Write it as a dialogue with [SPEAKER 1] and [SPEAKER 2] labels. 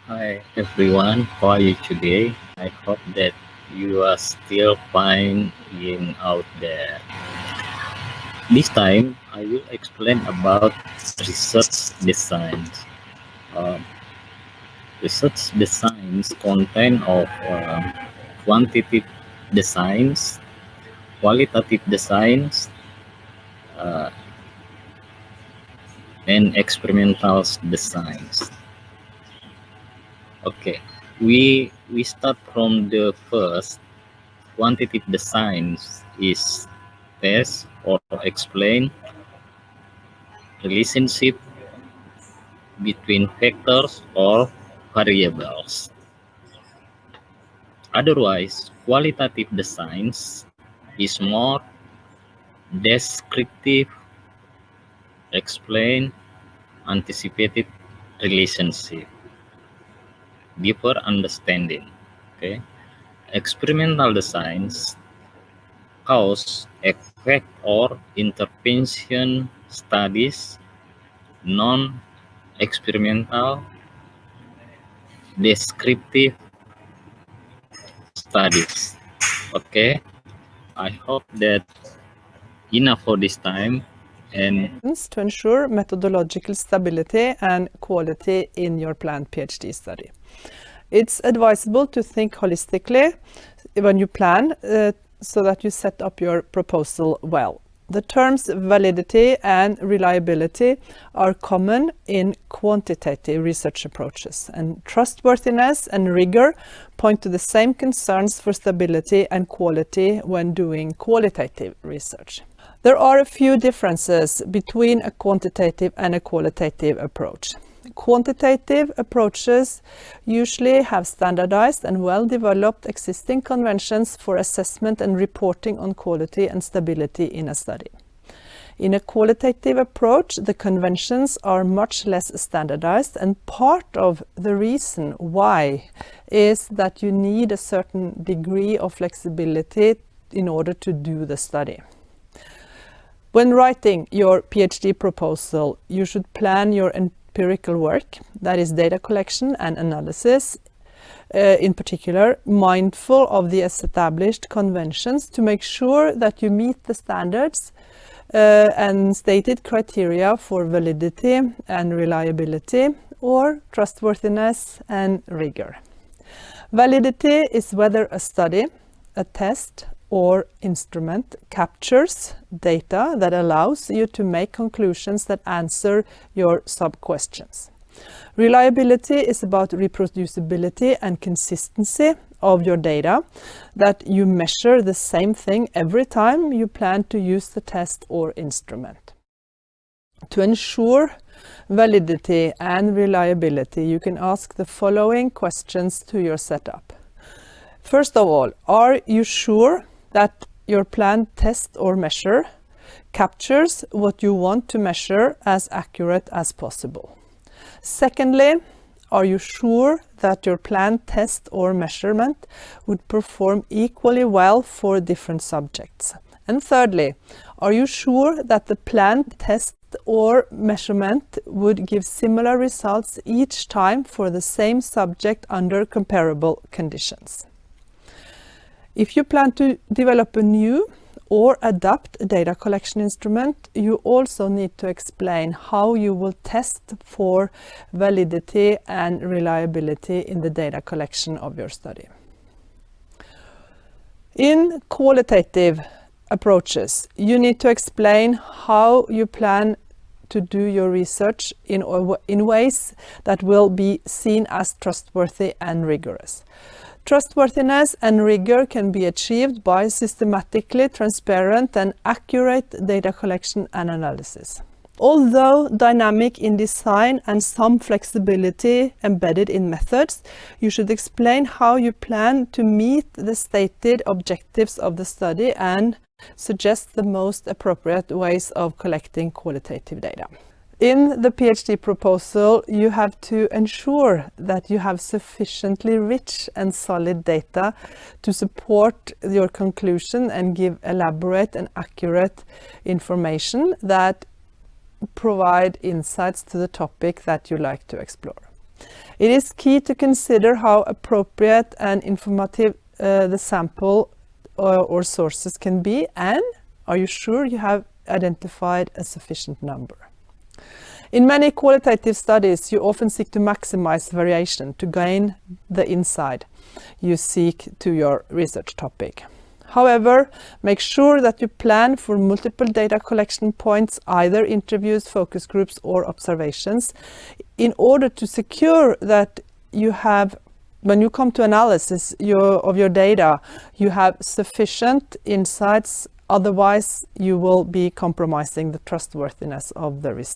[SPEAKER 1] Hi everyone, how are you today? I hope that you are still fine in out there. This time, I will explain about research designs. Um, Research designs contain of quantitative designs, qualitative designs, uh, and experimental designs. Okay, we start from the first. Quantitative designs is test or explain relationship between factors or variables. Otherwise, qualitative designs is more descriptive, explain anticipated relationship, deeper understanding. Okay, experimental designs cause effect or intervention studies, non-experimental descriptive studies. Okay, I hope that enough for this time. And
[SPEAKER 2] To ensure methodological stability and quality in your planned PhD study. It's advisable to think holistically when you plan so that you set up your proposal well. The terms validity and reliability are common in quantitative research approaches, and trustworthiness and rigor point to the same concerns for stability and quality when doing qualitative research. There are a few differences between a quantitative and a qualitative approach. Quantitative approaches usually have standardized and well-developed existing conventions for assessment and reporting on quality and stability in a study. In a qualitative approach, the conventions are much less standardized, and part of the reason why is that you need a certain degree of flexibility in order to do the study. When writing your PhD proposal, you should plan your empirical work, that is data collection and analysis, in particular, mindful of the established conventions to make sure that you meet the standards and stated criteria for validity and reliability, or trustworthiness and rigor. Validity is whether a study, a test, or instrument captures data that allows you to make conclusions that answer your sub-questions. Reliability is about reproducibility and consistency of your data, that you measure the same thing every time you plan to use the test or instrument. To ensure validity and reliability, you can ask the following questions to your setup. First of all, are you sure that your planned test or measure captures what you want to measure as accurate as possible? Secondly, are you sure that your planned test or measurement would perform equally well for different subjects? And thirdly, are you sure that the planned test or measurement would give similar results each time for the same subject under comparable conditions? If you plan to develop a new or adapt a data collection instrument, you also need to explain how you will test for validity and reliability in the data collection of your study. In qualitative approaches, you need to explain how you plan to do your research in ways that will be seen as trustworthy and rigorous. Trustworthiness and rigor can be achieved by systematically transparent and accurate data collection and analysis. Although dynamic in design and some flexibility embedded in methods, you should explain how you plan to meet the stated objectives of the study and suggest the most appropriate ways of collecting qualitative data. In the PhD proposal, you have to ensure that you have sufficiently rich and solid data to support your conclusion and give elaborate and accurate information that provide insights to the topic that you like to explore. It is key to consider how appropriate and informative the sample or sources can be, and are you sure you have identified a sufficient number? In many qualitative studies, you often seek to maximize variation to gain the insight you seek to your research topic. However, make sure that you plan for multiple data collection points, either interviews, focus groups, or observations, in order to secure that you have, when you come to analysis of your data, you have sufficient insights. Otherwise, you will be compromising the trustworthiness of the research.